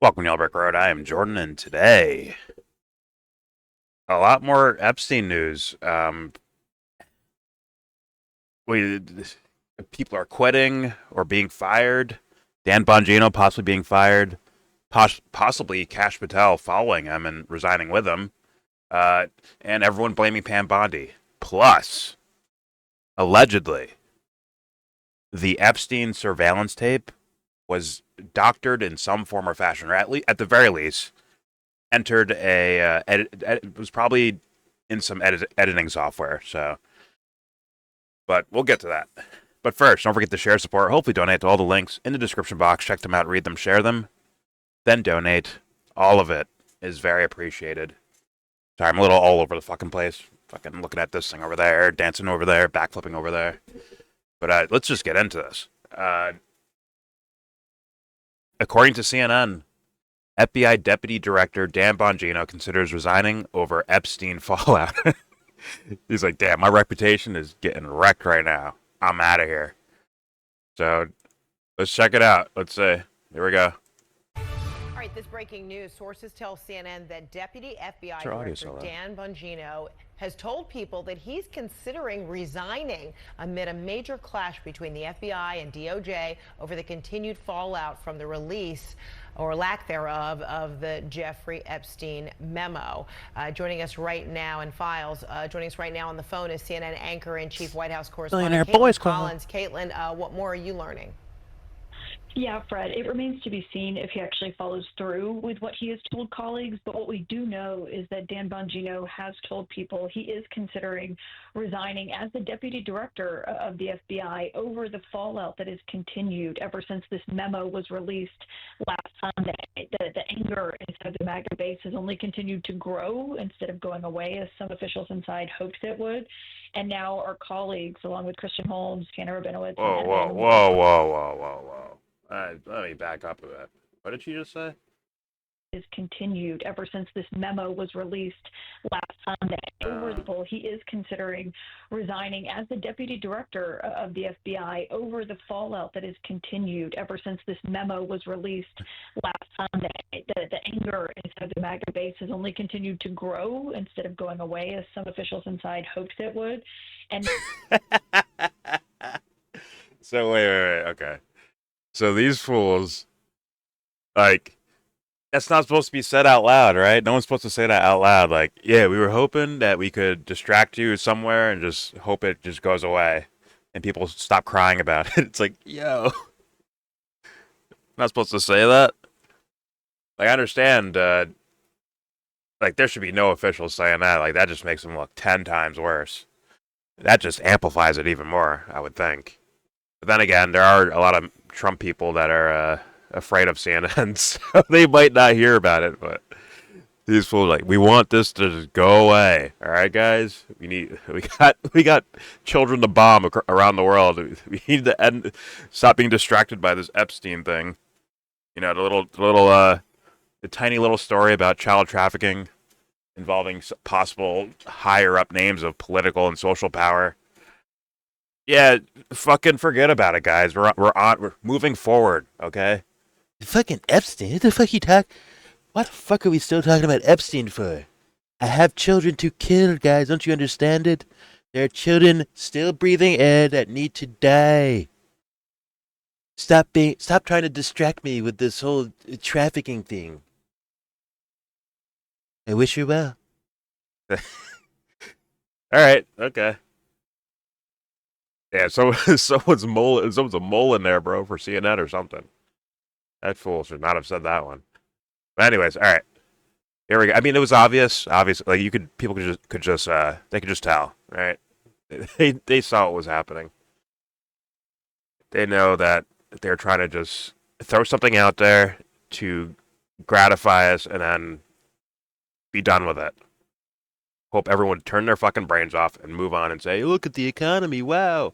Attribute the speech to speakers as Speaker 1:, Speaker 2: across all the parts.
Speaker 1: Welcome to YellBro Road. I am Jordan, and today a lot more Epstein news. We People are quitting or being fired. Dan Bongino possibly being fired. Possibly Kash Patel following him and resigning with him. And everyone blaming Pam Bondi. Plus, allegedly, the Epstein surveillance tape was doctored in some form or fashion, or at the very least, entered it was probably in some editing software. But we'll get to that. But first, don't forget to share, support, hopefully donate to all the links in the description box. Check them out, read them, share them, then donate. All of it is very appreciated. Sorry, I'm a little all over the fucking place. Fucking looking at this thing over there, dancing over there, backflipping over there. But let's just get into this. According to CNN, FBI Deputy Director Dan Bongino considers resigning over Epstein fallout. He's like, damn, my reputation is getting wrecked right now. I'm out of here. So let's check it out. Let's see. Here we go.
Speaker 2: All right, this breaking news. Sources tell CNN that Deputy FBI Director Dan Bongino has told people that he's considering resigning amid a major clash between the FBI and DOJ over the continued fallout from the release or lack thereof of the Jeffrey Epstein memo. Joining us right now in files, joining us right now on the phone is CNN anchor and chief White House correspondent Caitlin Collins. Caitlin, what more are you learning?
Speaker 3: Yeah, Fred, it remains to be seen if he actually follows through with what he has told colleagues. But what we do know is that Dan Bongino has told people he is considering resigning as the deputy director of the FBI over the fallout that has continued ever since this memo was released last Sunday. The anger inside the MAGA base has only continued to grow instead of going away, as some officials inside hoped it would. And now our colleagues, along with Christian Holmes, Tanner Rabinowitz,
Speaker 1: Whoa. Let me back up a bit. What did she just say?
Speaker 3: Is continued ever since this memo was released last Sunday. He is considering resigning as the deputy director of the FBI over the fallout that has continued ever since this memo was released last Sunday. The anger inside the MAGA base has only continued to grow instead of going away, as some officials inside hoped it would. And
Speaker 1: so wait, okay. So these fools, like, that's not supposed to be said out loud, right? No one's supposed to say that out loud. Like, yeah, we were hoping that we could distract you somewhere and just hope it just goes away and people stop crying about it. It's like, yo, not supposed to say that. Like, I understand, like, there should be no officials saying that. Like, that just makes them look 10 times worse. That just amplifies it even more, I would think. But then again, there are a lot of Trump people that are afraid of CNN, so they might not hear about it. But these fools are like, we want this to just go away. All right, guys, we got children to bomb around the world. We need to stop being distracted by this Epstein thing. You know, the tiny little story about child trafficking involving possible higher up names of political and social power. Yeah, fucking forget about it, guys. We're moving forward, okay?
Speaker 4: Fucking Epstein? What the fuck you talk? What the fuck are we still talking about Epstein for? I have children to kill, guys. Don't you understand it? There are children still breathing air that need to die. Stop trying to distract me with this whole trafficking thing. I wish you well.
Speaker 1: All right, okay. Yeah, someone's a mole in there, bro, for CNN or something. That fool should not have said that one. But anyways, all right, here we go. I mean, it was obvious. Like people could just tell, right? They saw what was happening. They know that they're trying to just throw something out there to gratify us and then be done with it. Hope everyone turn their fucking brains off and move on and say, look at the economy, wow.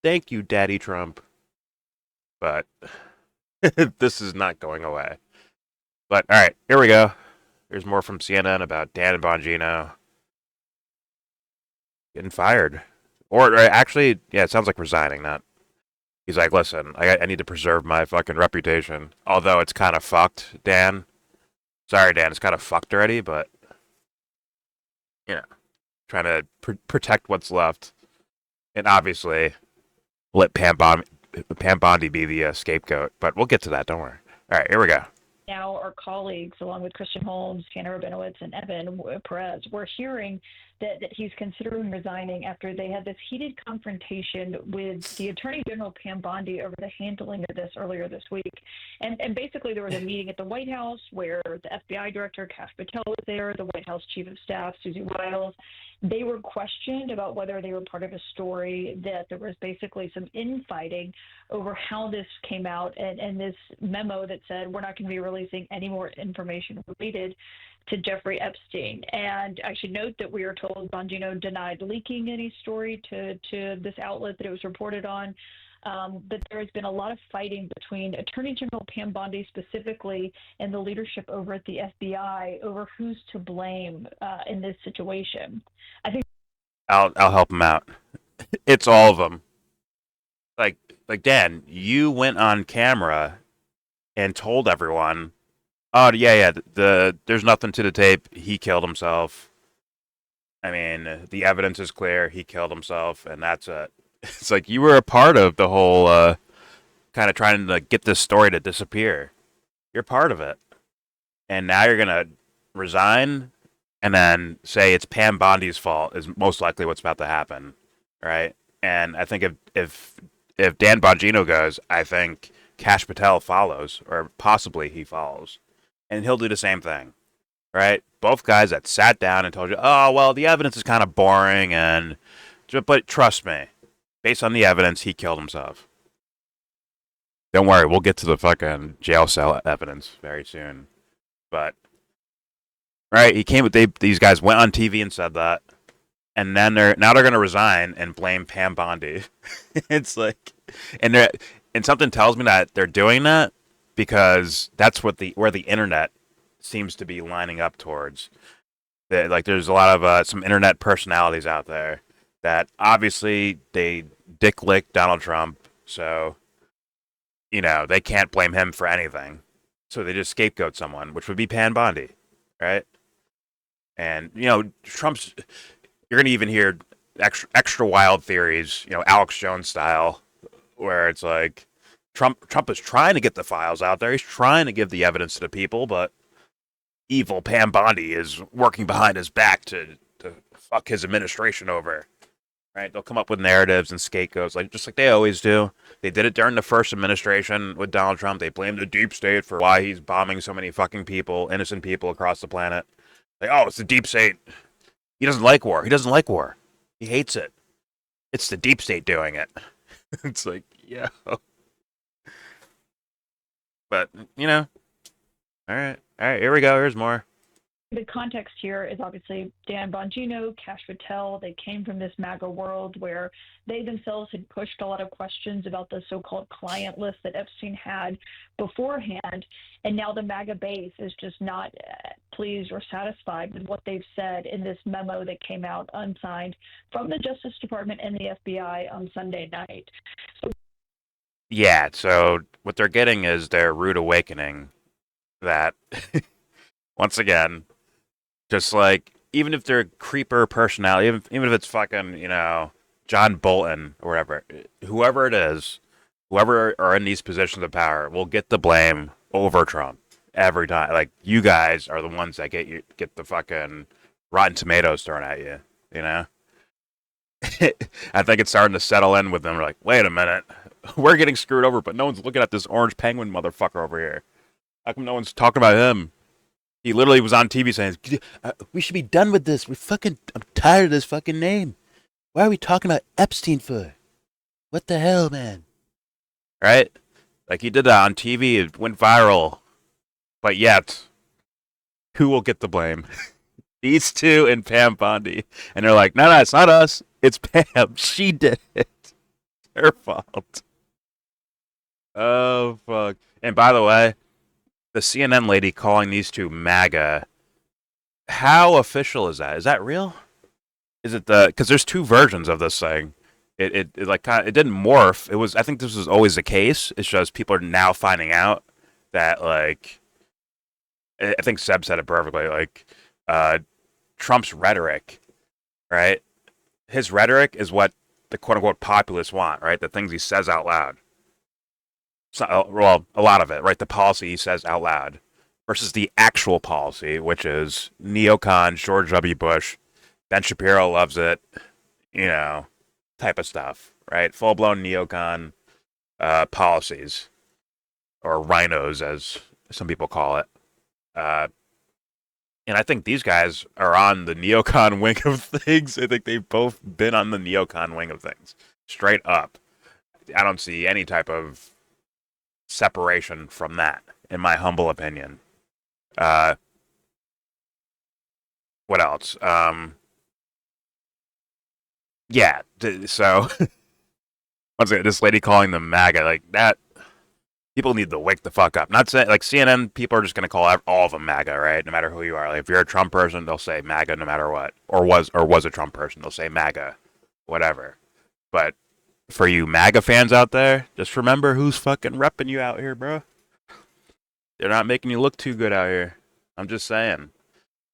Speaker 1: Thank you, Daddy Trump. But this is not going away. But, all right, here we go. Here's more from CNN about Dan Bongino getting fired. Or actually, yeah, it sounds like resigning, not He's like, listen, I need to preserve my fucking reputation. Although it's kind of fucked, Dan. Sorry, Dan, it's kind of fucked already, but, you know, trying to protect what's left. And obviously, let Pam Bondi be the scapegoat. But we'll get to that, don't worry. All right, here we go.
Speaker 3: Now our colleagues, along with Christian Holmes, Tanner Rabinowitz, and Evan Perez, we're hearing that he's considering resigning after they had this heated confrontation with the Attorney General Pam Bondi over the handling of this earlier this week. And basically there was a meeting at the White House where the FBI Director, Kash Patel, was there, the White House Chief of Staff, Susie Wiles. They were questioned about whether they were part of a story, that there was basically some infighting over how this came out, and this memo that said we're not going to be releasing any more information related to Jeffrey Epstein. And I should note that we are told Bongino denied leaking any story to this outlet that it was reported on. But there has been a lot of fighting between Attorney General Pam Bondi specifically and the leadership over at the FBI over who's to blame in this situation. I think
Speaker 1: I'll help him out. It's all of them. Like Dan, you went on camera and told everyone, "Oh yeah, there's nothing to the tape. He killed himself. I mean, the evidence is clear. He killed himself, and that's it." It's like you were a part of the whole kind of trying to get this story to disappear. You're part of it, and now you're gonna resign and then say it's Pam Bondi's fault is most likely what's about to happen, right? And I think if Dan Bongino goes, I think Kash Patel follows, or possibly he follows, and he'll do the same thing, right? Both guys that sat down and told you, oh well, the evidence is kind of boring, but trust me, based on the evidence, he killed himself. Don't worry, we'll get to the fucking jail cell evidence very soon. But right, these guys went on TV and said that, and then they're gonna resign and blame Pam Bondi. It's like, and something tells me that they're doing that because that's where the internet seems to be lining up towards. There's a lot of some internet personalities out there that obviously they dick licked Donald Trump, so they can't blame him for anything. So they just scapegoat someone, which would be Pam Bondi, right? And Trump's. You're gonna even hear extra wild theories, Alex Jones style, where it's like Trump is trying to get the files out there. He's trying to give the evidence to the people, but evil Pam Bondi is working behind his back to fuck his administration over. Right? They'll come up with narratives and scapegoats, just like they always do. They did it during the first administration with Donald Trump. They blamed the deep state for why he's bombing so many fucking people, innocent people across the planet. Like, oh, it's the deep state. He doesn't like war. He doesn't like war. He hates it. It's the deep state doing it. It's like, yeah. But, all right, here we go. Here's more.
Speaker 3: The context here is obviously Dan Bongino, Kash Patel. They came from this MAGA world where they themselves had pushed a lot of questions about the so-called client list that Epstein had beforehand. And now the MAGA base is just not pleased or satisfied with what they've said in this memo that came out unsigned from the Justice Department and the FBI on Sunday night.
Speaker 1: So what they're getting is their rude awakening that, once again, just like, even if they're creeper personality, even if it's fucking, John Bolton or whatever, whoever it is, whoever are in these positions of power will get the blame over Trump every time. Like, you guys are the ones that get the fucking Rotten Tomatoes thrown at you, I think it's starting to settle in with them. We're like, wait a minute, we're getting screwed over, but no one's looking at this orange penguin motherfucker over here. How come no one's talking about him? He literally was on TV saying,
Speaker 4: we should be done with this. I'm tired of this fucking name. Why are we talking about Epstein for? What the hell, man?
Speaker 1: Right? Like, he did that on TV. It went viral. But yet, who will get the blame? These two and Pam Bondi. And they're like, no, it's not us. It's Pam. She did it. It's her fault. Oh, fuck. And by the way, the CNN lady calling these two MAGA, how official is that? Is that real? Is it because there's two versions of this thing. it like kind of, it didn't morph. It was, I think this was always the case. It's just people are now finding out that, like, I think Seb said it perfectly. Like, Trump's rhetoric, right? His rhetoric is what the quote unquote populists want, right? The things he says out loud. So, well, a lot of it, right? The policy he says out loud versus the actual policy, which is neocon, George W. Bush, Ben Shapiro loves it, you know, type of stuff, right? Full blown neocon policies, or rhinos, as some people call it. And I think these guys are on the neocon wing of things. I think they've both been on the neocon wing of things, straight up. I don't see any type of separation from that, in my humble opinion. What else? Yeah. So once again, this lady calling them MAGA, like that. People need to wake the fuck up. Not saying, like, CNN people are just gonna call all of them MAGA, right? No matter who you are. Like, if you're a Trump person, they'll say MAGA no matter what. Or was a Trump person, they'll say MAGA, whatever. But for you MAGA fans out there, just remember who's fucking repping you out here, bro. They're not making you look too good out here. I'm just saying.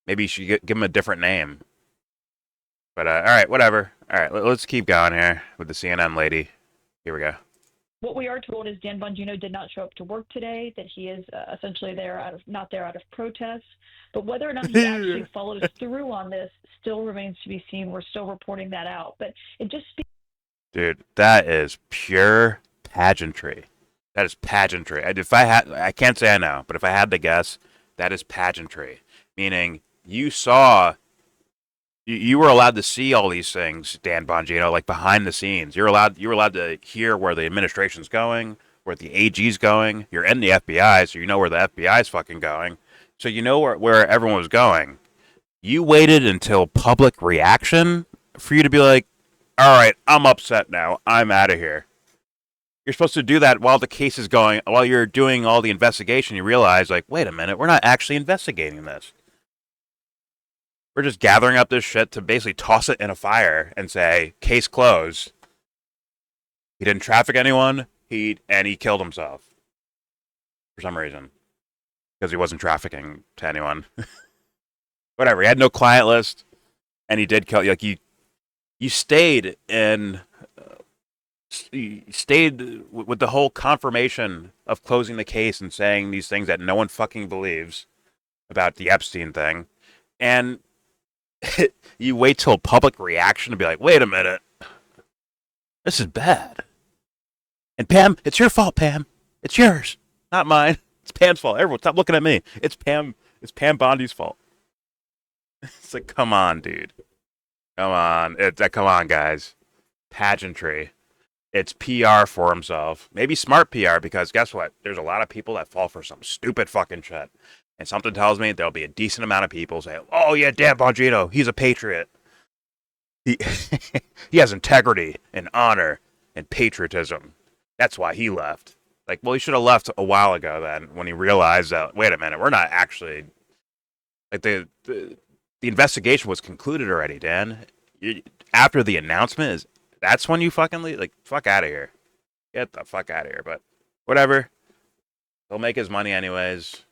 Speaker 1: Maybe you should give them a different name. But all right, whatever. All right, let's keep going here with the CNN lady. Here we go.
Speaker 3: What we are told is Dan Bongino did not show up to work today, that he is essentially not there out of protest. But whether or not he actually follows through on this still remains to be seen. We're still reporting that out. But it just speaks.
Speaker 1: Dude, that is pure pageantry. That is pageantry. I can't say I know, but if I had to guess, that is pageantry. Meaning, you were allowed to see all these things, Dan Bongino, like behind the scenes. You were allowed to hear where the administration's going, where the AG's going. You're in the FBI, so you know where the FBI's fucking going. So you know where everyone was going. You waited until public reaction for you to be like, all right, I'm upset now. I'm out of here. You're supposed to do that while the case is going, while you're doing all the investigation. You realize, like, wait a minute, we're not actually investigating this. We're just gathering up this shit to basically toss it in a fire and say, case closed. He didn't traffic anyone, he killed himself. For some reason. Because he wasn't trafficking to anyone. Whatever, he had no client list, and he did kill, like, you stayed in, you stayed with the whole confirmation of closing the case and saying these things that no one fucking believes about the Epstein thing, and you wait till public reaction to be like, wait a minute, this is bad. And Pam, it's your fault, Pam. It's yours, not mine. It's Pam's fault. Everyone, stop looking at me. It's Pam Bondi's fault. It's like, come on, dude. Come on, guys. Pageantry. It's PR for himself. Maybe smart PR, because guess what? There's a lot of people that fall for some stupid fucking shit. And something tells me there'll be a decent amount of people saying, oh yeah, Dan Bongino, he's a patriot. He has integrity and honor and patriotism. That's why he left. Like, well, he should have left a while ago then, when he realized that, wait a minute, we're not actually, like, the investigation was concluded already, Dan. After the announcement, that's when you fucking leave? Like, fuck out of here. Get the fuck out of here. But whatever. He'll make his money anyways.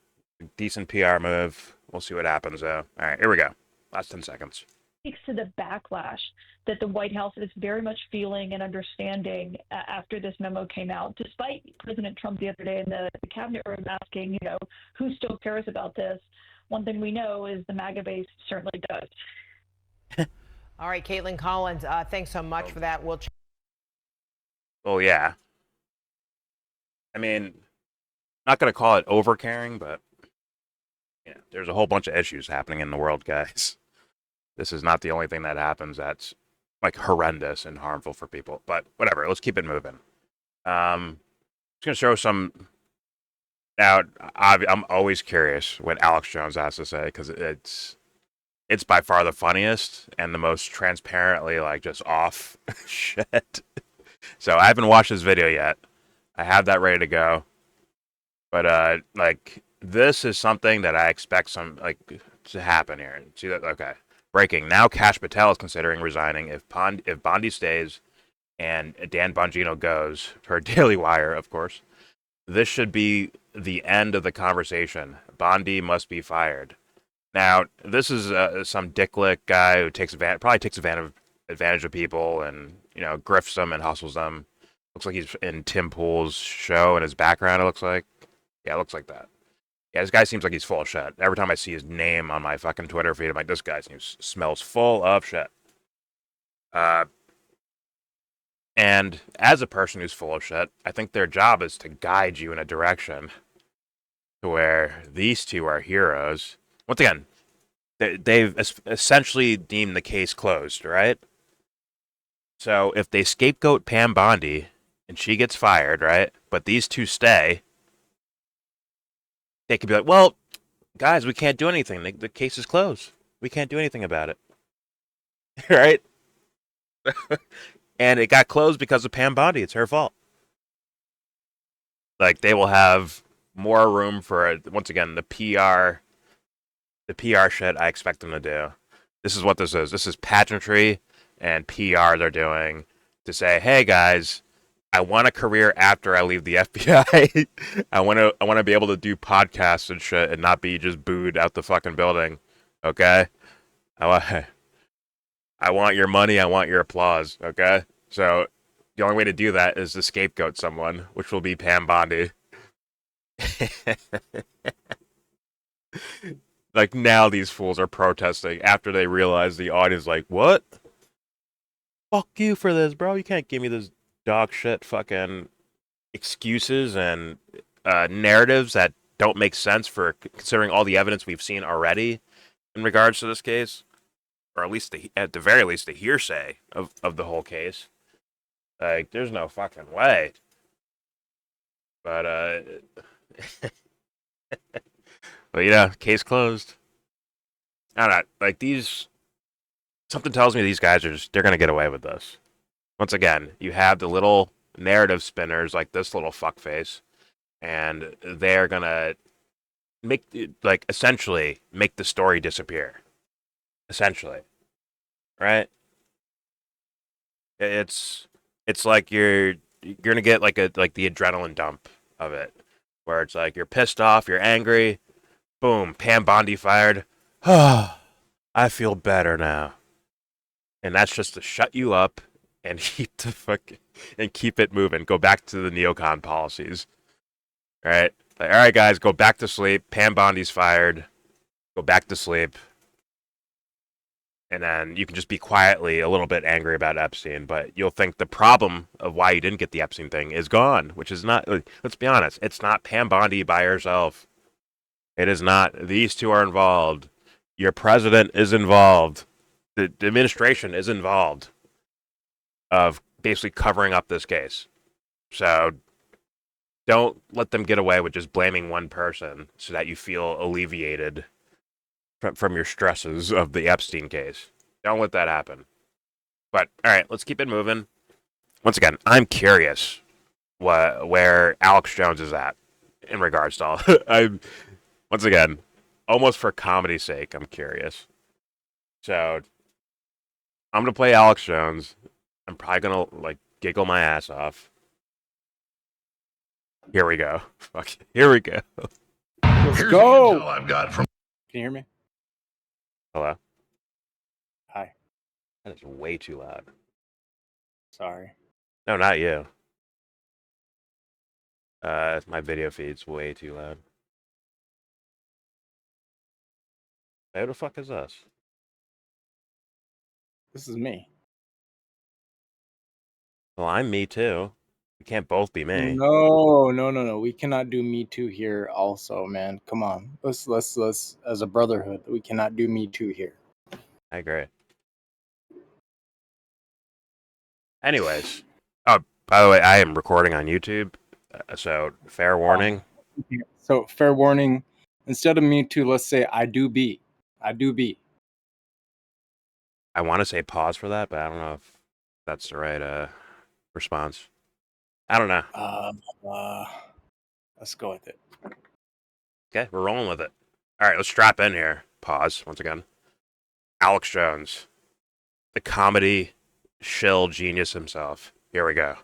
Speaker 1: Decent PR move. We'll see what happens, though. All right, here we go. Last 10 seconds.
Speaker 3: Speaks to the backlash that the White House is very much feeling and understanding after this memo came out, despite President Trump the other day in the cabinet room asking, who still cares about this? One thing we know is the MAGA base certainly does.
Speaker 2: All right, Caitlin Collins, thanks so much for that.
Speaker 1: Oh, yeah. I mean, not going to call it overcaring, but there's a whole bunch of issues happening in the world, guys. This is not the only thing that happens that's, like, horrendous and harmful for people. But whatever, let's keep it moving. Just going to show some... Now, I'm always curious what Alex Jones has to say, because it's by far the funniest and the most transparently, like, just off shit. So I haven't watched this video yet. I have that ready to go. But, like, this is something that I expect to happen here. See that? Okay. Breaking. Now Kash Patel is considering resigning if Bondi stays and Dan Bongino goes, per Daily Wire, of course, this should be the end of the conversation. Bondi must be fired. Now, this is some dicklick guy who probably takes advantage of people and, grifts them and hustles them. Looks like he's in Tim Pool's show in his background, it looks like. Yeah, it looks like that. Yeah, this guy seems like he's full of shit. Every time I see his name on my fucking Twitter feed, I'm like, this guy smells full of shit. And as a person who's full of shit, I think their job is to guide you in a direction to where these two are heroes. Once again, they've essentially deemed the case closed, right? So if they scapegoat Pam Bondi and she gets fired, right? But these two stay, they could be like, well, guys, we can't do anything. The case is closed. We can't do anything about it. Right? And it got closed because of Pam Bondi. It's her fault. Like, they will have more room for, once again, the PR shit I expect them to do. This is what this is. This is pageantry and PR they're doing to say, hey, guys, I want a career after I leave the FBI. I want to be able to do podcasts and shit and not be just booed out the fucking building. Okay? I want your money. I want your applause. Okay? So the only way to do that is to scapegoat someone, which will be Pam Bondi. Like, now these fools are protesting after they realize the audience like, what? Fuck you for this, bro. You can't give me this dog shit fucking excuses and narratives that don't make sense for considering all the evidence we've seen already in regards to this case, or at least at the very least the hearsay of the whole case. Like, there's no fucking way. But but case closed. I don't know. Like, something tells me these guys they're gonna get away with this. Once again, you have the little narrative spinners like this little fuckface, and they're gonna essentially make the story disappear. Essentially, right? It's like you're gonna get like the adrenaline dump of it, where it's like you're pissed off, you're angry, boom, Pam Bondi fired. I feel better now, and that's just to shut you up and keep it moving. Go back to the neocon policies, right? Like, all right, guys, go back to sleep. Pam Bondi's fired. Go back to sleep. And then you can just be quietly a little bit angry about Epstein, but you'll think the problem of why you didn't get the Epstein thing is gone, which is not, let's be honest, it's not Pam Bondi by herself. It is not. These two are involved. Your president is involved. The administration is involved of basically covering up this case. So don't let them get away with just blaming one person so that you feel alleviated from your stresses of the Epstein case. Don't let that happen. But, all right, let's keep it moving. Once again, I'm curious where Alex Jones is at in regards to all. Once again, almost for comedy's sake, I'm curious. So I'm going to play Alex Jones. I'm probably going to, giggle my ass off. Here we go. Fuck. Here we go.
Speaker 5: Let's go. I've got from. Can you hear me?
Speaker 1: Hello?
Speaker 5: Hi.
Speaker 1: That is way too loud.
Speaker 5: Sorry.
Speaker 1: No, not you. My video feed's way too loud. Who the fuck is this?
Speaker 5: This is me.
Speaker 1: Well, I'm me too. We can't both be me.
Speaker 5: No. We cannot do Me Too here also, man. Come on. Let's as a brotherhood, we cannot do Me Too here.
Speaker 1: I agree. Anyways. Oh, by the way, I am recording on YouTube. So, fair warning.
Speaker 5: So, fair warning. Instead of Me Too, let's say I do be. I do be.
Speaker 1: I want to say pause for that, but I don't know if that's the right response. I don't know.
Speaker 5: Let's go with it.
Speaker 1: Okay, we're rolling with it. All right, let's strap in here. Pause once again. Alex Jones, the comedy shill genius himself. Here we go.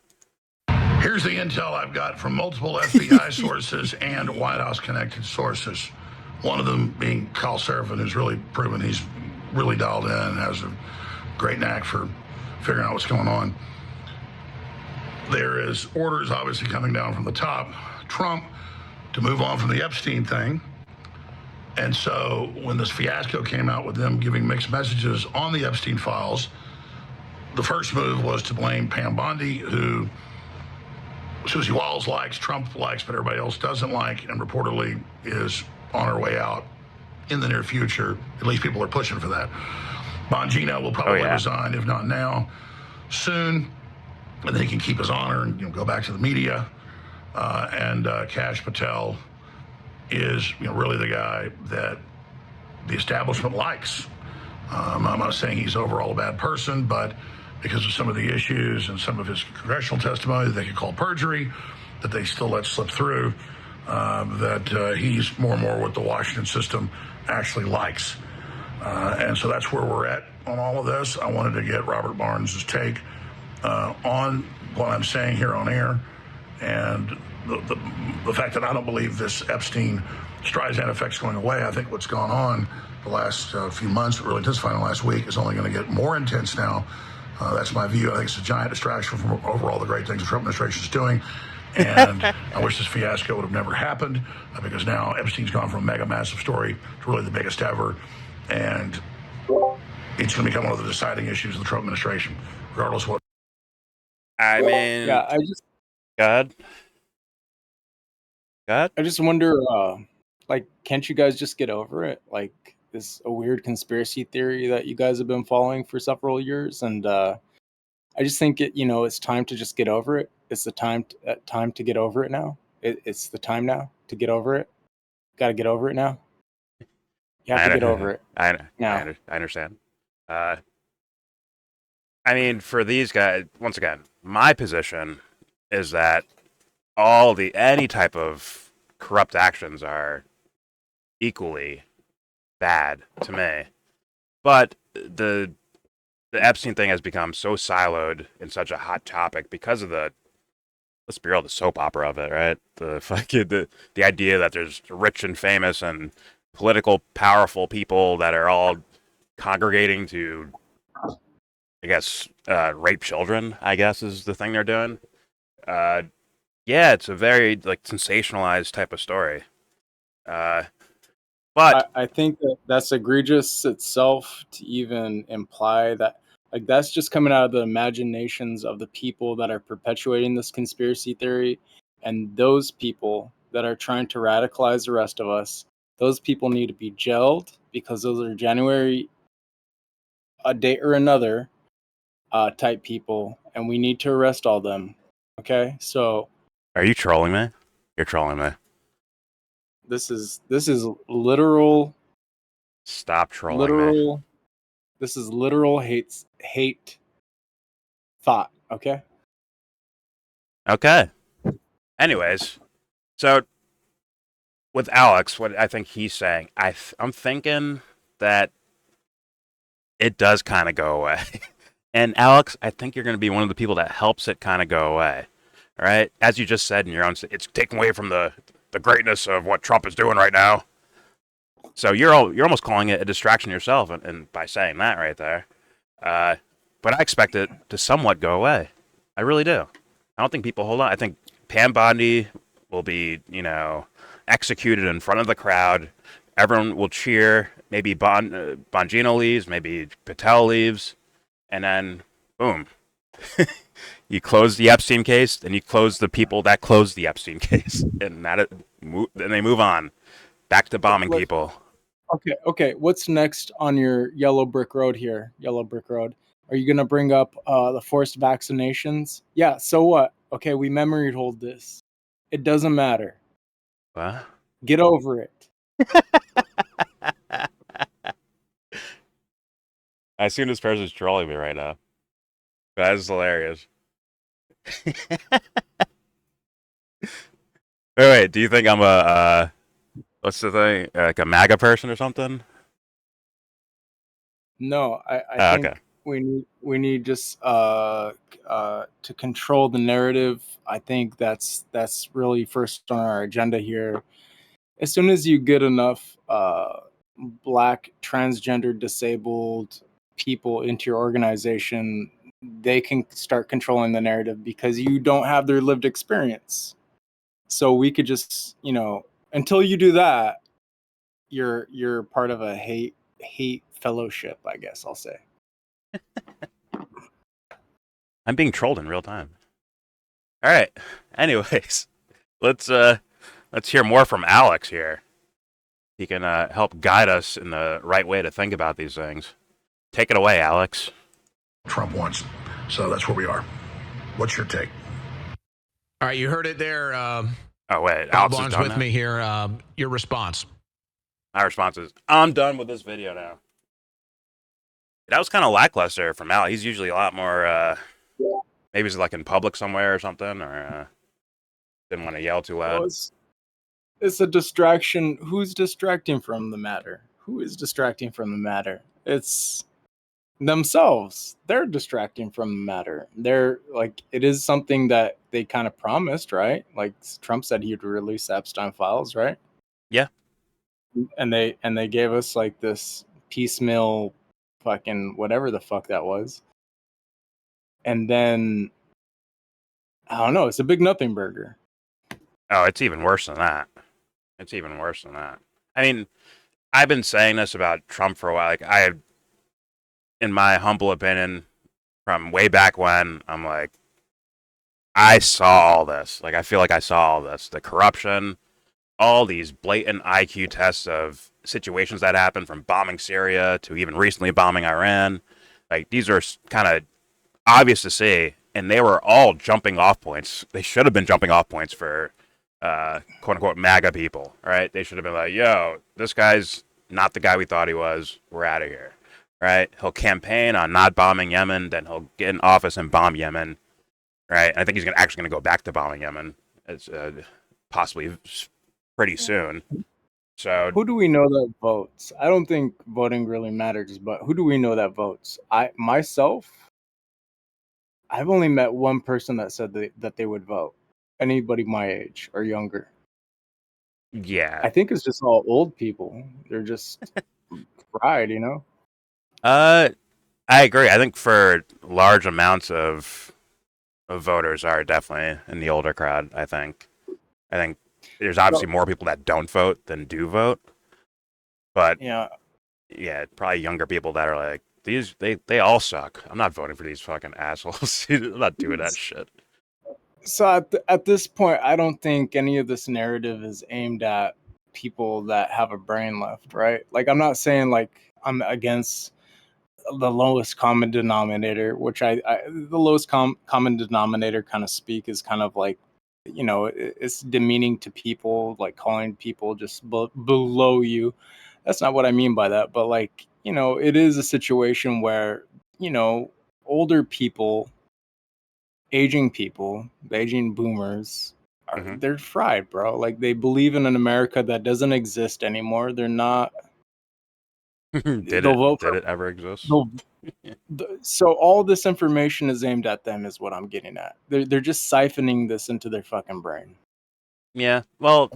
Speaker 6: Here's the intel I've got from multiple FBI sources and White House connected sources. One of them being Carl Serafin, who's really proven he's really dialed in and has a great knack for figuring out what's going on. There is orders obviously coming down from the top, Trump, to move on from the Epstein thing. And so when this fiasco came out with them giving mixed messages on the Epstein files, the first move was to blame Pam Bondi, who Susie Walls likes, Trump likes, but everybody else doesn't like, and reportedly is on her way out in the near future. At least people are pushing for that. Bongino will probably resign, if not now, soon, and then he can keep his honor and go back to the media. And Kash Patel is really the guy that the establishment likes. I'm not saying he's overall a bad person, but because of some of the issues and some of his congressional testimony that they could call perjury, that they still let slip through, that he's more and more what the Washington system actually likes. And so that's where we're at on all of this. I wanted to get Robert Barnes' take on what I'm saying here on air, and the fact that I don't believe this Epstein Streisand effect's going away. I think what's gone on the last few months, really intensifying last week, is only going to get more intense now. That's my view. I think it's a giant distraction from overall the great things the Trump administration is doing. And I wish this fiasco would have never happened, because now Epstein's gone from a mega massive story to really the biggest ever. And it's going to become one of the deciding issues of the Trump administration, regardless of what.
Speaker 1: I mean,
Speaker 5: Yeah, I just
Speaker 1: God.
Speaker 5: I just wonder, like, can't you guys just get over it? Like, this a weird conspiracy theory that you guys have been following for several years, and I just think it's time to just get over it. It's the time to get over it now. It's the time now to get over it. Got to get over it now. You have to get over it.
Speaker 1: I understand. I mean, for these guys, once again, my position is that any type of corrupt actions are equally bad to me. But the Epstein thing has become so siloed and such a hot topic because of let's be real, the soap opera of it, right? The idea that there's rich and famous and political powerful people that are all congregating to, I guess, rape children, I guess, is the thing they're doing. Yeah, it's a very sensationalized type of story. But
Speaker 5: I think that's egregious itself to even imply that. That's just coming out of the imaginations of the people that are perpetuating this conspiracy theory, and those people that are trying to radicalize the rest of us. Those people need to be jailed, because those are January a day or another type people, and we need to arrest all them. Okay, so
Speaker 1: are you trolling me? You're trolling me.
Speaker 5: This is literal.
Speaker 1: Stop trolling me.
Speaker 5: This is literal hate thought. Okay.
Speaker 1: Okay. Anyways, so with Alex, what I think he's saying, I'm thinking that it does kind of go away. And Alex, I think you're going to be one of the people that helps it kind of go away. All right? As you just said in your own, it's taken away from the greatness of what Trump is doing right now. So you're almost calling it a distraction yourself, and by saying that right there. But I expect it to somewhat go away. I really do. I don't think people hold on. I think Pam Bondi will be, executed in front of the crowd. Everyone will cheer. Maybe Bongino leaves. Maybe Patel leaves. And then, boom. You close the Epstein case, and you close the people that closed the Epstein case. And then they move on. Back to bombing people.
Speaker 5: Okay. What's next on your yellow brick road here? Yellow brick road. Are you going to bring up the forced vaccinations? Yeah, so what? Okay, we memory hold this. It doesn't matter.
Speaker 1: What?
Speaker 5: Get over it.
Speaker 1: I assume this person's trolling me right now. That is hilarious. Wait, do you think I'm a, what's the thing, like a MAGA person or something?
Speaker 5: No, I think
Speaker 1: okay.
Speaker 5: we need just to control the narrative. I think that's really first on our agenda here. As soon as you get enough Black, transgender, disabled people into your organization, they can start controlling the narrative because you don't have their lived experience. So we could just, until you do that, you're part of a hate fellowship, I guess I'll say.
Speaker 1: I'm being trolled in real time. All right. Anyways, let's hear more from Alex here. He can help guide us in the right way to think about these things. Take it away, Alex.
Speaker 6: Trump wants. So that's where we are. What's your take?
Speaker 7: All right, you heard it there.
Speaker 1: Oh, wait.
Speaker 7: Bob
Speaker 1: Alex is
Speaker 7: Bond's
Speaker 1: done
Speaker 7: with
Speaker 1: now?
Speaker 7: me here. Your response.
Speaker 1: My response is, I'm done with this video now. That was kind of lackluster from Alex. He's usually a lot more, maybe he's like in public somewhere or something, or didn't want to yell too loud.
Speaker 5: Well, it's a distraction. Who's distracting from the matter? Who is distracting from the matter? It's themselves. They're distracting from the matter. They're like, it is something that they kind of promised, right? Like Trump said he'd release Epstein files, right?
Speaker 1: Yeah.
Speaker 5: And they gave us like this piecemeal fucking whatever the fuck that was. And then I don't know, it's a big nothing burger.
Speaker 1: Oh, it's even worse than that. It's even worse than that. I mean, I've been saying this about Trump for a while. Like, in my humble opinion, from way back when, I'm like, I saw all this. Like, I feel like I saw all this. The corruption, all these blatant IQ tests of situations that happened, from bombing Syria to even recently bombing Iran. Like, these are kind of obvious to see, and they were all jumping off points. They should have been jumping off points for quote unquote MAGA people, right? They should have been like, yo, this guy's not the guy we thought he was. We're out of here, right? He'll campaign on not bombing Yemen, then he'll get in office and bomb Yemen, right? And I think he's actually going to go back to bombing Yemen, as possibly pretty soon. So
Speaker 5: who do we know that votes? I don't think voting really matters, but who do we know that votes? I've only met one person that said that they would vote. Anybody my age or younger.
Speaker 1: yeah,
Speaker 5: I think it's just all old people. They're just fried,
Speaker 1: I agree. I think for large amounts of voters are definitely in the older crowd. I think there's obviously more people that don't vote than do vote, but yeah, probably younger people that are like, they all suck. I'm not voting for these fucking assholes. I'm not doing that shit.
Speaker 5: So at this point, I don't think any of this narrative is aimed at people that have a brain left, right? Like, I'm not saying like I'm against the lowest common denominator, which the lowest common denominator kind of speak is kind of like, it's demeaning to people, like calling people just below you. That's not what I mean by that. But like, it is a situation where, older people, aging people, the aging boomers, they're fried, bro. Like, they believe in an America that doesn't exist anymore. They're not.
Speaker 1: Did it ever exist?
Speaker 5: So all this information is aimed at them, is what I'm getting at. They're just siphoning this into their fucking brain.
Speaker 1: Yeah, well,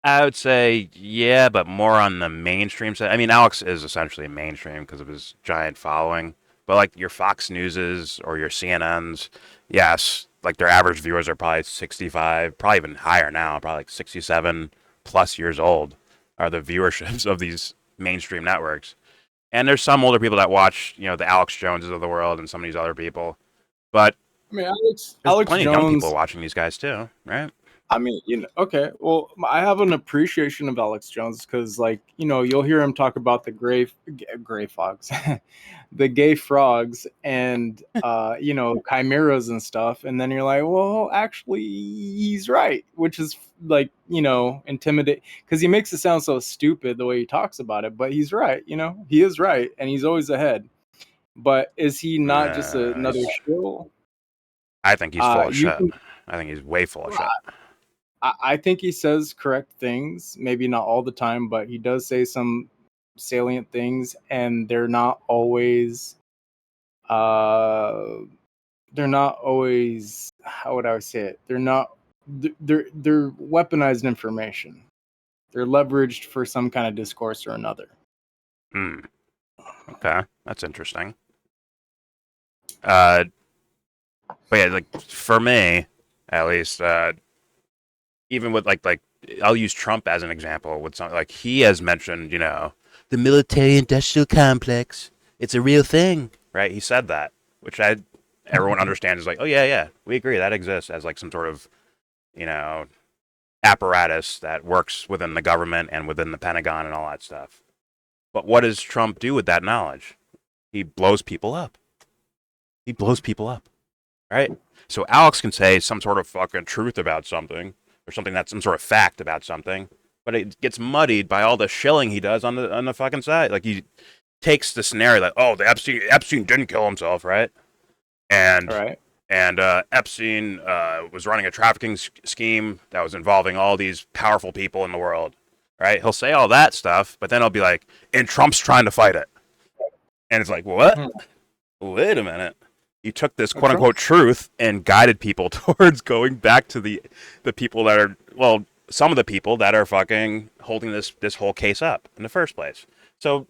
Speaker 1: I would say yeah, but more on the mainstream side. I mean, Alex is essentially mainstream because of his giant following. But like your Fox Newses or your CNNs, yes, like their average viewers are probably 65, probably even higher now, probably like 67 plus years old are the viewerships of these mainstream networks. And there's some older people that watch, the Alex Joneses of the world and some of these other people. But
Speaker 5: I mean,
Speaker 1: there's
Speaker 5: Alex
Speaker 1: plenty
Speaker 5: Jones,
Speaker 1: of young people watching these guys too, right?
Speaker 5: I mean, okay. Well, I have an appreciation of Alex Jones because, like, you'll hear him talk about the gray frogs, the gay frogs, and chimeras and stuff, and then you're like, well, actually, he's right, which is like, intimidate, because he makes it sound so stupid the way he talks about it, but he's right. He is right, and he's always ahead. But is he not just another shill?
Speaker 1: I think he's full of shit. I think he's way full of shit.
Speaker 5: I think he says correct things, maybe not all the time, but he does say some salient things, and they're not always how would I say it? They're weaponized information. They're leveraged for some kind of discourse or another.
Speaker 1: Okay, that's interesting. But yeah, like for me, at least, even with like I'll use Trump as an example. With something like he has mentioned,
Speaker 4: the military-industrial complex. It's a real thing.
Speaker 1: right? He said that, which everyone understands is like, oh yeah, we agree that exists as like some sort of, apparatus that works within the government and within the Pentagon and all that stuff. But what does Trump do with that knowledge? He blows people up. Right? So Alex can say some sort of fucking truth about something, or something that's some sort of fact about something, but it gets muddied by all the shilling he does on the fucking side. Like he takes the scenario that, oh, the Epstein didn't kill himself, right? And
Speaker 5: Right.
Speaker 1: and Epstein was running a trafficking scheme that was involving all these powerful people in the world, right? He'll say all that stuff, but then he'll be like, and Trump's trying to fight it. And it's like, what? Wait a minute. You took this quote-unquote truth and guided people towards going back to the people that are, well, some of the people that are fucking holding this whole case up in the first place. So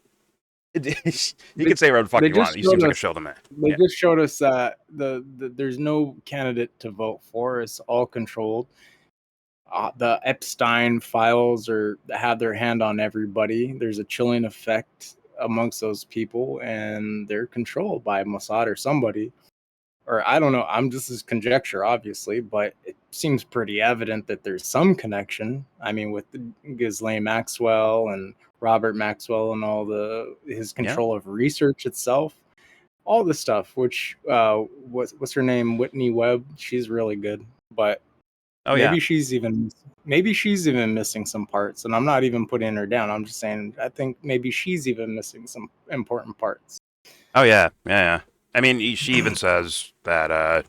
Speaker 1: you can say whatever the fuck you want. He seems like a show to me.
Speaker 5: They just showed us that there's no candidate to vote for. It's all controlled. The Epstein files have their hand on everybody. There's a chilling effect amongst those people, and they're controlled by Mossad or somebody. Or I don't know. I'm just as conjecture, obviously, but it seems pretty evident that there's some connection. I mean, with Ghislaine Maxwell and Robert Maxwell and all his control of research itself, all the stuff. Which what's her name? Whitney Webb. She's really good, but maybe she's even missing some parts. And I'm not even putting her down. I'm just saying I think maybe she's even missing some important parts.
Speaker 1: Oh yeah. I mean, she even says that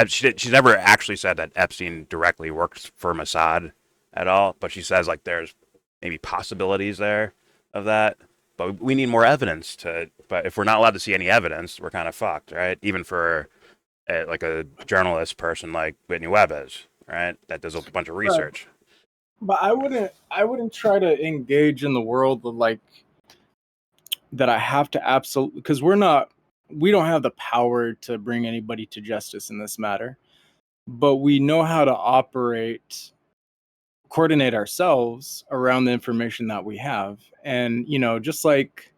Speaker 1: she's never actually said that Epstein directly worked for Mossad at all, but she says like there's maybe possibilities there of that, but we need more evidence but if we're not allowed to see any evidence, we're kind of fucked, right? Even for like a journalist person like Whitney Webb is, right? That does a bunch of research.
Speaker 5: But I wouldn't try to engage in the world of like that. I have to absolutely, because we don't have the power to bring anybody to justice in this matter, but we know how to coordinate ourselves around the information that we have. And, just like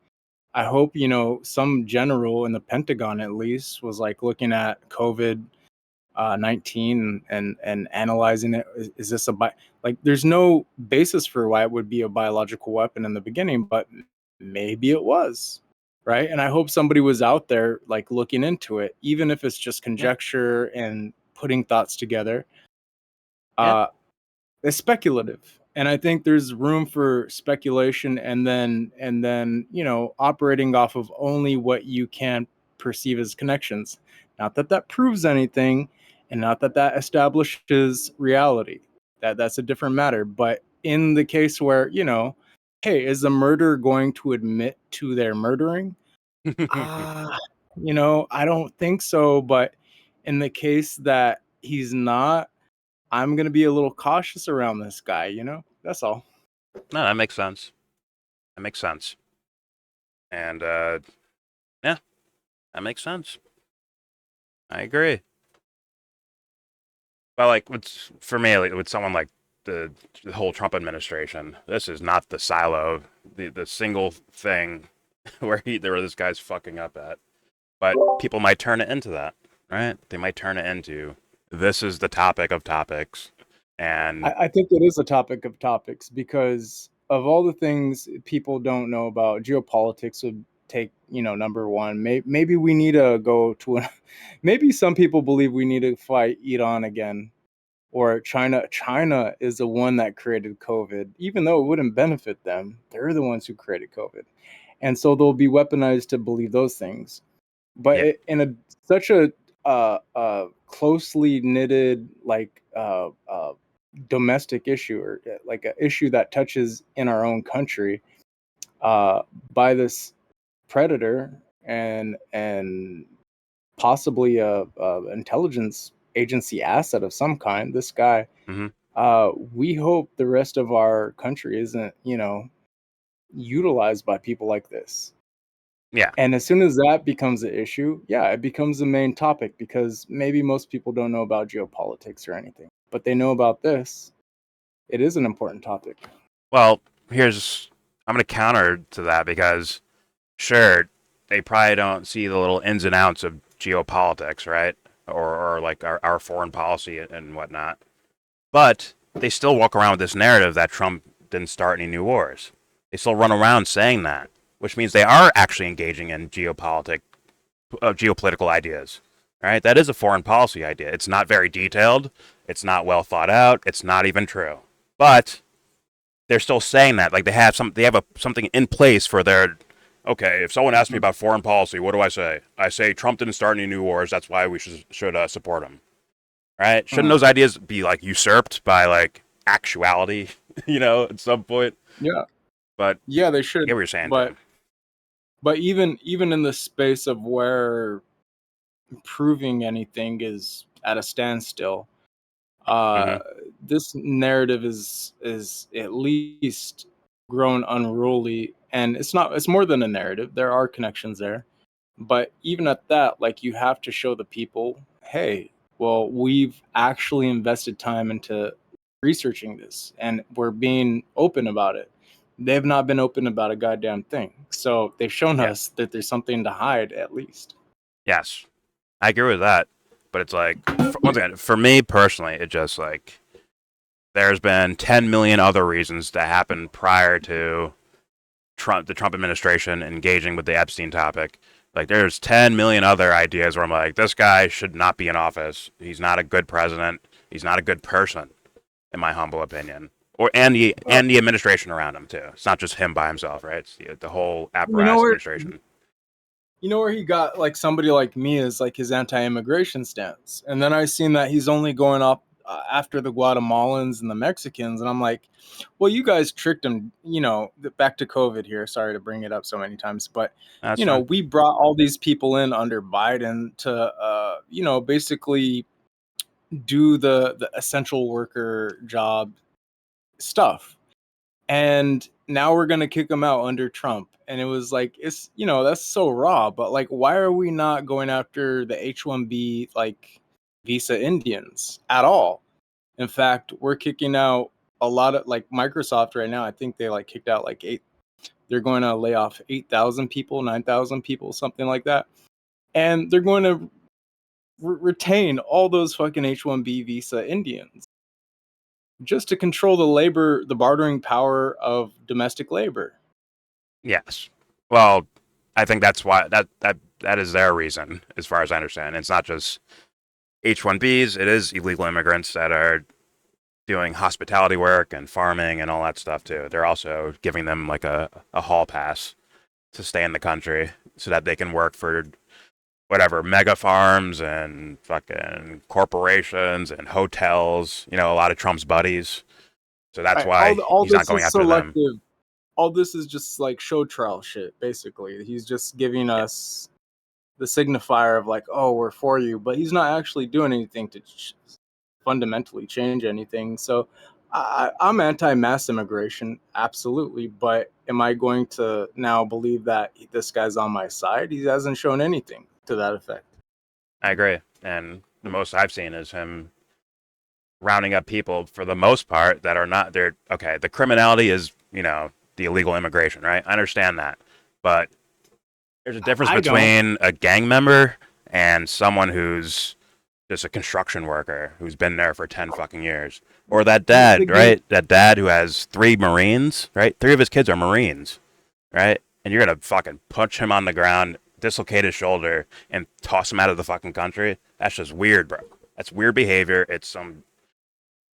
Speaker 5: I hope, some general in the Pentagon at least was like looking at COVID-19 and analyzing it. Is this there's no basis for why it would be a biological weapon in the beginning, but maybe it was, right? And I hope somebody was out there like looking into it, even if it's just conjecture and putting thoughts together. It's speculative, and I think there's room for speculation, and then operating off of only what you can perceive as connections. Not that proves anything, and not that establishes reality. That's a different matter. But in the case where hey, is the murderer going to admit to their murdering? I don't think so. But in the case that he's not, I'm going to be a little cautious around this guy, That's all.
Speaker 1: No, that makes sense. And, yeah, that makes sense. I agree. But, like, for me, like, with someone like the whole Trump administration, this is not the silo, the single thing where this guy's fucking up at. But people might turn it into that, right? They might turn it into, this is the topic of topics. And
Speaker 5: I think it is a topic of topics because of all the things people don't know about, geopolitics would take, number one. Maybe we need to go to maybe some people believe we need to fight Iran again, or China. China is the one that created COVID, even though it wouldn't benefit them. They're the ones who created COVID. And so they'll be weaponized to believe those things. But in such a closely knitted, domestic issue, or like an issue that touches in our own country, by this predator and possibly a intelligence agency asset of some kind, this guy, we hope the rest of our country isn't, utilized by people like this.
Speaker 1: Yeah.
Speaker 5: And as soon as that becomes an issue, it becomes the main topic, because maybe most people don't know about geopolitics or anything, but they know about this. It is an important topic.
Speaker 1: Well, I'm going to counter to that, because sure, they probably don't see the little ins and outs of geopolitics, right? Or like our foreign policy and whatnot. But they still walk around with this narrative that Trump didn't start any new wars. They still run around saying that, which means they are actually engaging in geopolitical ideas, right? That is a foreign policy idea. It's not very detailed. It's not well thought out. It's not even true. But they're still saying that, like they have something in place for their. Okay, if someone asks me about foreign policy, what do I say? I say Trump didn't start any new wars. That's why we should support him, right? Shouldn't those ideas be like usurped by like actuality, at some point?
Speaker 5: Yeah,
Speaker 1: but
Speaker 5: they should.
Speaker 1: I get what you're saying,
Speaker 5: but even in the space of where proving anything is at a standstill, this narrative is at least grown unruly. And it's more than a narrative. There are connections there. But even at that, like, you have to show the people, hey, well, we've actually invested time into researching this, and we're being open about it. They've not been open about a goddamn thing. So they've shown us that there's something to hide, at least.
Speaker 1: Yes, I agree with that. But it's like, once again, for me personally, it just like, there's been 10 million other reasons that happened prior to the Trump administration engaging with the Epstein topic. Like, there's 10 million other ideas where I'm like, this guy should not be in office. He's not a good president. He's not a good person, in my humble opinion. And the administration around him too. It's not just him by himself, right? It's the whole apparatus administration.
Speaker 5: You know where he got like somebody like me is like his anti-immigration stance, and then I seen that he's only going up after the Guatemalans and the Mexicans, and I'm like, well, you guys tricked him. Back to COVID here. Sorry to bring it up so many times, but
Speaker 1: That's fine.
Speaker 5: we brought all these people in under Biden to basically do the essential worker job stuff, and now we're gonna kick them out under Trump. And it was like, it's that's so raw. But like, why are we not going after the H-1B like visa Indians at all? In fact, we're kicking out a lot of, like, Microsoft right now. I think they like kicked out like they're going to lay off 8,000 people, 9,000 people, something like that, and they're going to retain all those fucking H-1B visa Indians just to control the bartering power of domestic labor.
Speaker 1: Yes. Well, I think that's why that is their reason, as far as I understand. It's not just H-1Bs. It is illegal immigrants that are doing hospitality work and farming and all that stuff too. They're also giving them like a hall pass to stay in the country so that they can work for whatever mega farms and fucking corporations and hotels. A lot of Trump's buddies. So that's why he's not going after them.
Speaker 5: All this is just like show trial shit, basically. He's just giving us the signifier of like, oh, we're for you, but he's not actually doing anything to fundamentally change anything. So I'm anti-mass immigration, absolutely, but am I going to now believe that this guy's on my side? He hasn't shown anything to that effect.
Speaker 1: I agree, and the most I've seen is him rounding up people, for the most part, that are not there. Okay, the criminality is, the illegal immigration, right? I understand that, but there's a difference between a gang member and someone who's just a construction worker who's been there for 10 fucking years. Or that dad, right? That dad who has 3 Marines, right? 3 of his kids are Marines, right? And you're going to fucking punch him on the ground, dislocate his shoulder, and toss him out of the fucking country. That's just weird, bro. That's weird behavior. It's once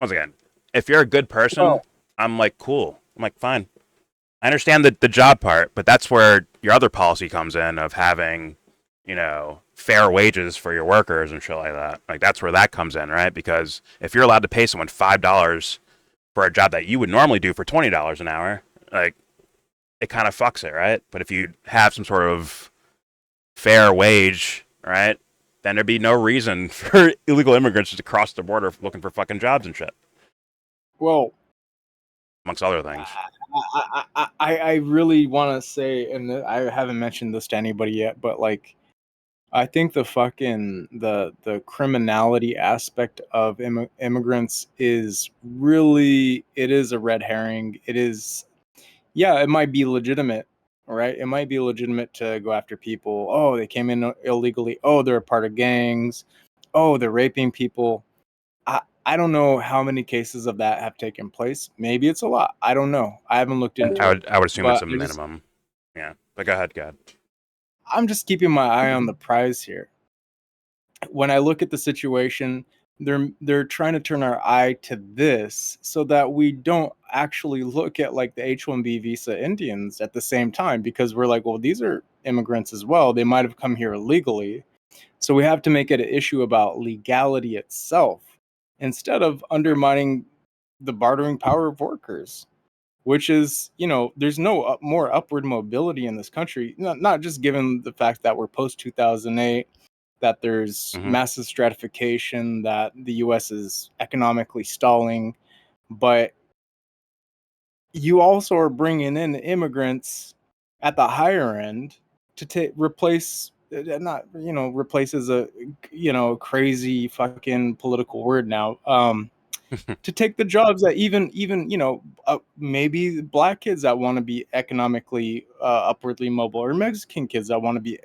Speaker 1: again, if you're a good person, I'm like, cool. I'm like, fine. I understand the job part, but that's where your other policy comes in of having, fair wages for your workers and shit like that. Like that's where that comes in, right? Because if you're allowed to pay someone $5 for a job that you would normally do for $20 an hour, like it kind of fucks it, right? But if you have some sort of fair wage, right, then there'd be no reason for illegal immigrants to cross the border looking for fucking jobs and shit.
Speaker 5: Well,
Speaker 1: amongst other things.
Speaker 5: I really want to say, and I haven't mentioned this to anybody yet, but like, I think the criminality aspect of immigrants is really, it is a red herring. It is, yeah, it might be legitimate, right? It might be legitimate to go after people. Oh, they came in illegally. Oh, they're a part of gangs. Oh, they're raping people. I don't know how many cases of that have taken place. Maybe it's a lot. I don't know. I haven't looked into it.
Speaker 1: I would assume it's
Speaker 5: But
Speaker 1: a minimum. Yeah. But go ahead, God.
Speaker 5: I'm just keeping my eye on the prize here. When I look at the situation, they're trying to turn our eye to this so that we don't actually look at like the H-1B visa Indians at the same time, because we're like, well, these are immigrants as well. They might have come here illegally. So we have to make it an issue about legality itself instead of undermining the bartering power of workers, which is, there's no more upward mobility in this country, not just given the fact that we're post 2008, that there's massive stratification, that the US is economically stalling, but you also are bringing in immigrants at the higher end to replace, not, replace is a, crazy fucking political word now, to take the jobs that even maybe black kids that want to be economically upwardly mobile, or Mexican kids that want to be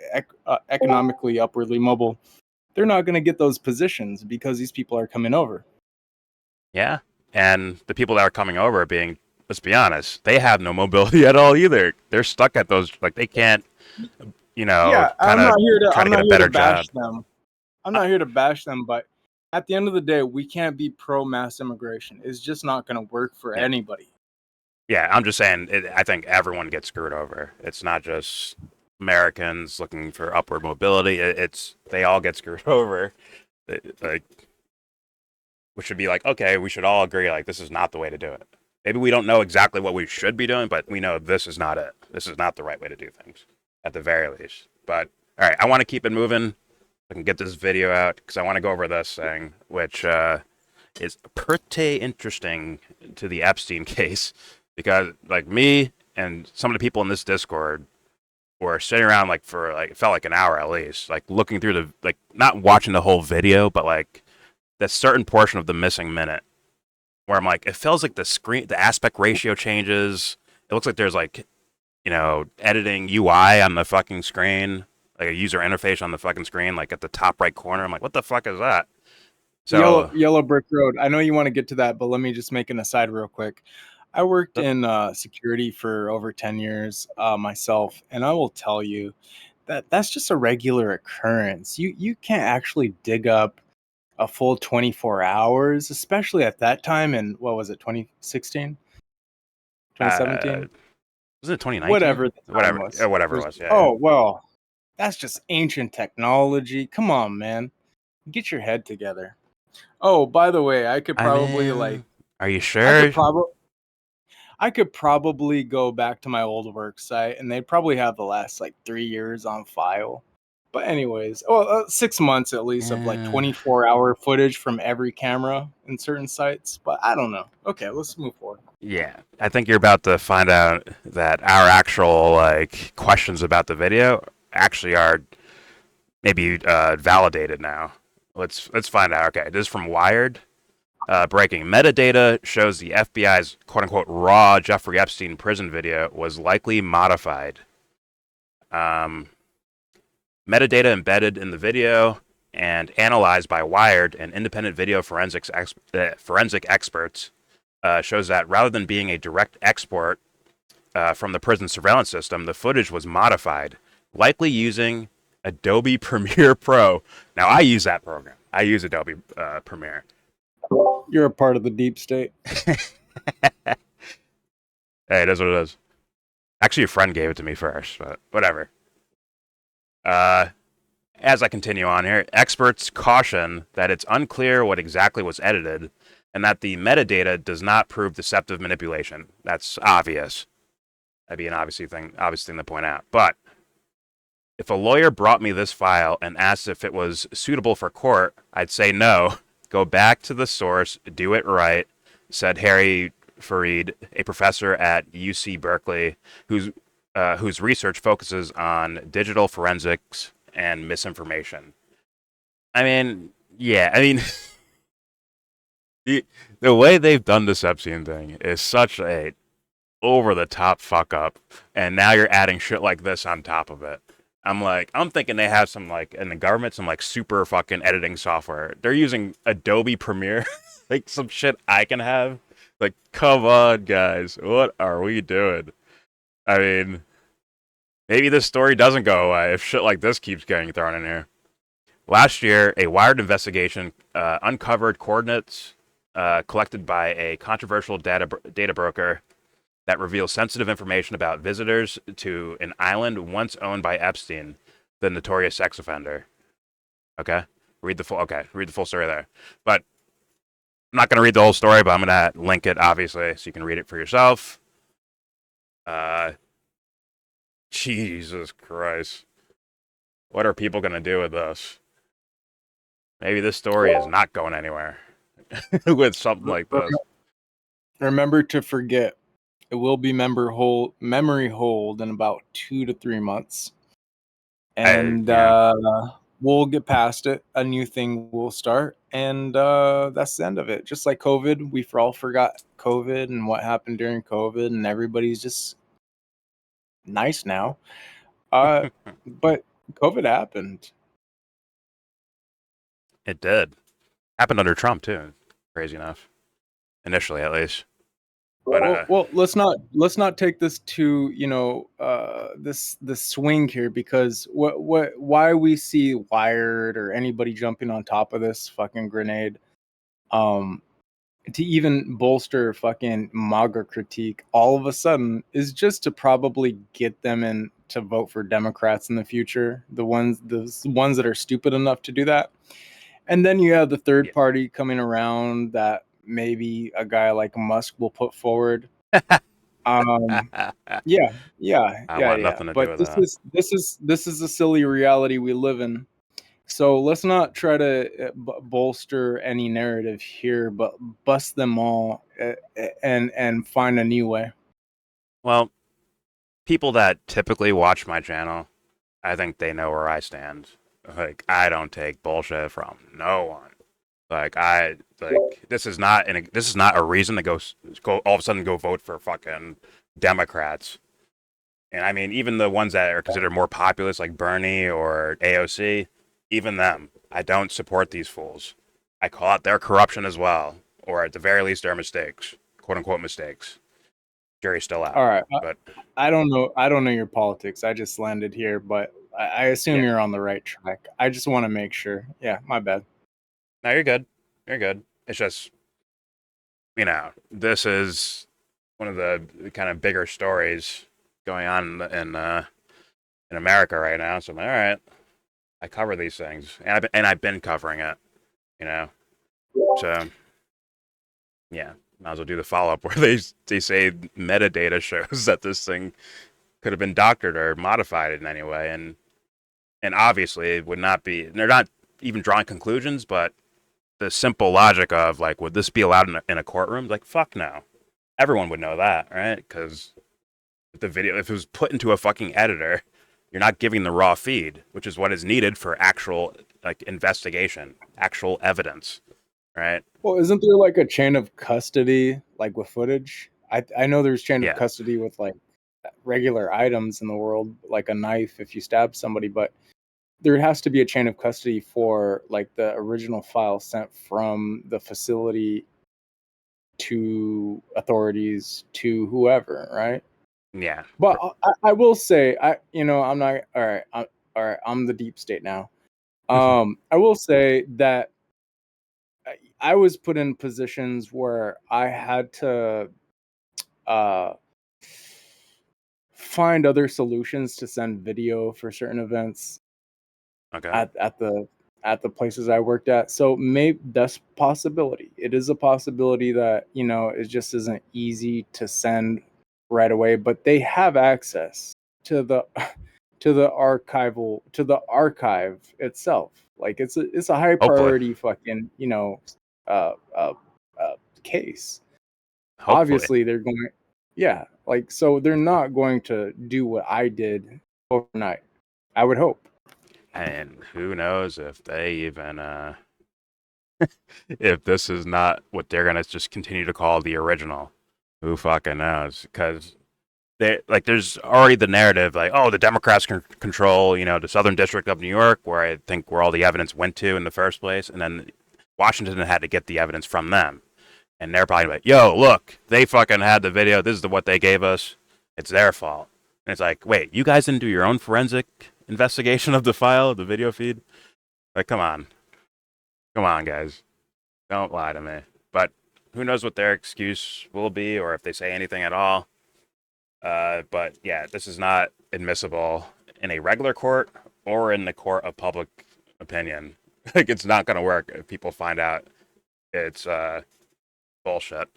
Speaker 5: economically upwardly mobile. They're not going to get those positions because these people are coming over.
Speaker 1: Yeah, and the people that are coming over being, let's be honest, they have no mobility at all either. They're stuck at those, like they can't,
Speaker 5: Yeah, I'm not here to bash
Speaker 1: job.
Speaker 5: them. I'm not here to bash them, but at the end of the day, we can't be pro mass immigration. It's just not going to work for anybody.
Speaker 1: Yeah, I'm just saying, I think everyone gets screwed over. It's not just Americans looking for upward mobility. They all get screwed over. Like, we should be like, okay, we should all agree, like, this is not the way to do it. Maybe we don't know exactly what we should be doing, but we know this is not it. This is not the right way to do things, at the very least. But, all right, I want to keep it moving. I can get this video out, because I want to go over this thing, which is pretty interesting to the Epstein case, because, like, me and some of the people in this Discord were sitting around, like, for, like, it felt like an hour at least, like, looking through the, like, not watching the whole video, but, like, that certain portion of the missing minute, where I'm like, it feels like the aspect ratio changes. It looks like there's, like, editing UI on the fucking screen, like a user interface on the fucking screen, like at the top right corner. I'm like, what the fuck is that?
Speaker 5: So Yellow Brick Road. I know you want to get to that, but let me just make an aside real quick. I worked in security for over 10 years myself, and I will tell you that that's just a regular occurrence. You can't actually dig up a full 24 hours, especially at that time in, what was it, 2016? 2017?
Speaker 1: Was it 2019?
Speaker 5: Whatever it was. Yeah. Oh, well, that's just ancient technology. Come on, man. Get your head together. Oh, by the way, I could probably
Speaker 1: Are you sure?
Speaker 5: I could probably go back to my old work site, and they'd probably have the last 3 years on file. But anyways, 6 months at least of 24-hour footage from every camera in certain sites. But I don't know. Okay, let's move forward.
Speaker 1: Yeah, I think you're about to find out that our actual questions about the video actually are maybe validated now. Let's find out. Okay, this is from Wired. Breaking metadata shows the FBI's quote-unquote raw Jeffrey Epstein prison video was likely modified. Metadata embedded in the video and analyzed by Wired and independent video forensic experts shows that rather than being a direct export from the prison surveillance system, the footage was modified, likely using Adobe Premiere Pro. Now, I use that program. I use Adobe Premiere.
Speaker 5: You're a part of the deep state.
Speaker 1: Hey, it is what it is. Actually, a friend gave it to me first, but whatever. as I continue on here, experts caution that it's unclear what exactly was edited and that the metadata does not prove deceptive manipulation. That's obvious. That'd be an obvious thing to point out. But if a lawyer brought me this file and asked if it was suitable for court, I'd say no. Go back to the source, do it right, said Harry Farid, a professor at UC Berkeley, whose research focuses on digital forensics and misinformation. I mean, yeah, I mean, the way they've done this Epstein thing is such a over the top fuck up, and now you're adding shit like this on top of it. I'm thinking they have some like in the government some like super fucking editing software. They're using Adobe Premiere, like some shit I can have. Like, come on, guys, what are we doing? I mean, maybe this story doesn't go away if shit like this keeps getting thrown in here. Last year, a Wired investigation uncovered coordinates collected by a controversial data broker that reveals sensitive information about visitors to an island once owned by Epstein, the notorious sex offender. Okay, read the full story there. But I'm not gonna read the whole story, but I'm gonna link it obviously so you can read it for yourself. Jesus Christ, what are people gonna do with this? Maybe this story is not going anywhere with something like this.
Speaker 5: Remember to forget. It will be memory hold in about 2 to 3 months, and we'll get past it. A new thing will start, and that's the end of it. Just like COVID, we all forgot COVID and what happened during COVID, and everybody's just nice now. But COVID happened.
Speaker 1: It did. Happened under Trump too. Crazy enough, initially at least. But,
Speaker 5: well, let's not take this to this swing here, because why we see Wired or anybody jumping on top of this fucking grenade, to even bolster fucking MAGA critique all of a sudden is just to probably get them in to vote for Democrats in the future, the ones that are stupid enough to do that. And then you have the third party coming around that maybe a guy like Musk will put forward. Yeah.
Speaker 1: Nothing to do
Speaker 5: But
Speaker 1: with that.
Speaker 5: this is a silly reality we live in. So let's not try to bolster any narrative here, but bust them all and find a new way.
Speaker 1: Well, people that typically watch my channel, I think they know where I stand. Like, I don't take bullshit from no one. This is not a reason to go all of a sudden go vote for fucking Democrats. And I mean, even the ones that are considered more populist, like Bernie or AOC, even them, I don't support these fools. I call out their corruption as well, or at the very least, their mistakes, quote unquote mistakes. Jury's still out.
Speaker 5: All right,
Speaker 1: but
Speaker 5: I don't know your politics. I just landed here, but I assume you're on the right track. I just want to make sure. Yeah, my bad.
Speaker 1: No, you're good. You're good. It's just, this is one of the kind of bigger stories going on in America right now. So I'm like, all right, I cover these things, and I've been covering it, So yeah, might as well do the follow up where they say metadata shows that this thing could have been doctored or modified in any way, and obviously it would not be. They're not even drawing conclusions, but the simple logic of like, would this be allowed in a courtroom? Like, fuck no. Everyone would know that, right? Because the video, if it was put into a fucking editor, you're not giving the raw feed, which is what is needed for actual like investigation, actual evidence, right?
Speaker 5: Well, isn't there like a chain of custody, like with footage? I know there's chain of custody with like regular items in the world, like a knife if you stab somebody, but there has to be a chain of custody for like the original file sent from the facility to authorities to whoever, right?
Speaker 1: Yeah.
Speaker 5: But I will say, I'm not all right. All right, I'm the deep state now. I will say that I was put in positions where I had to find other solutions to send video for certain events.
Speaker 1: Okay.
Speaker 5: at the places I worked at. So maybe that's a possibility. It is a possibility that, you know, it just isn't easy to send right away, but they have access to the to the archive itself. Like it's a high
Speaker 1: Hopefully.
Speaker 5: priority fucking, you know, uh, uh, case.
Speaker 1: Hopefully.
Speaker 5: Obviously they're going, yeah, like, so they're not going to do what I did overnight, I would hope.
Speaker 1: And who knows if they even if this is not what they're gonna just continue to call the original. Who fucking knows? Because there's already the narrative, like, oh, the Democrats can control, you know, the Southern District of New York, where I think where all the evidence went to in the first place, and then Washington had to get the evidence from them, and they're probably like, yo, look, they fucking had the video. This is what they gave us. It's their fault. And it's like, wait, you guys didn't do your own forensic investigation of the file, the video feed? Like, come on, guys, don't lie to me. But who knows what their excuse will be, or if they say anything at all. But yeah, this is not admissible in a regular court or in the court of public opinion. Like, it's not going to work if people find out it's bullshit.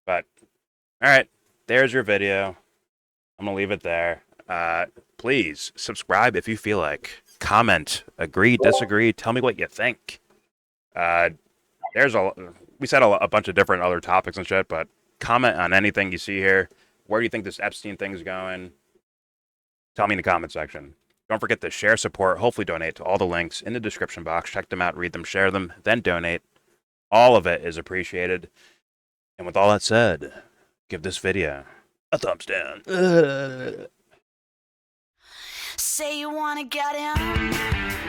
Speaker 1: But all right, there's your video. I'm going to leave it there. Please subscribe if you feel like. Comment, agree, disagree, tell me what you think. We said a bunch of different other topics and shit, but comment on anything you see here. Where do you think this Epstein thing is going? Tell me in the comment section. Don't forget to share, support, hopefully donate to all the links in the description box. Check them out, read them, share them, then donate. All of it is appreciated. And with all that said, give this video a thumbs down.
Speaker 8: Say you wanna get in.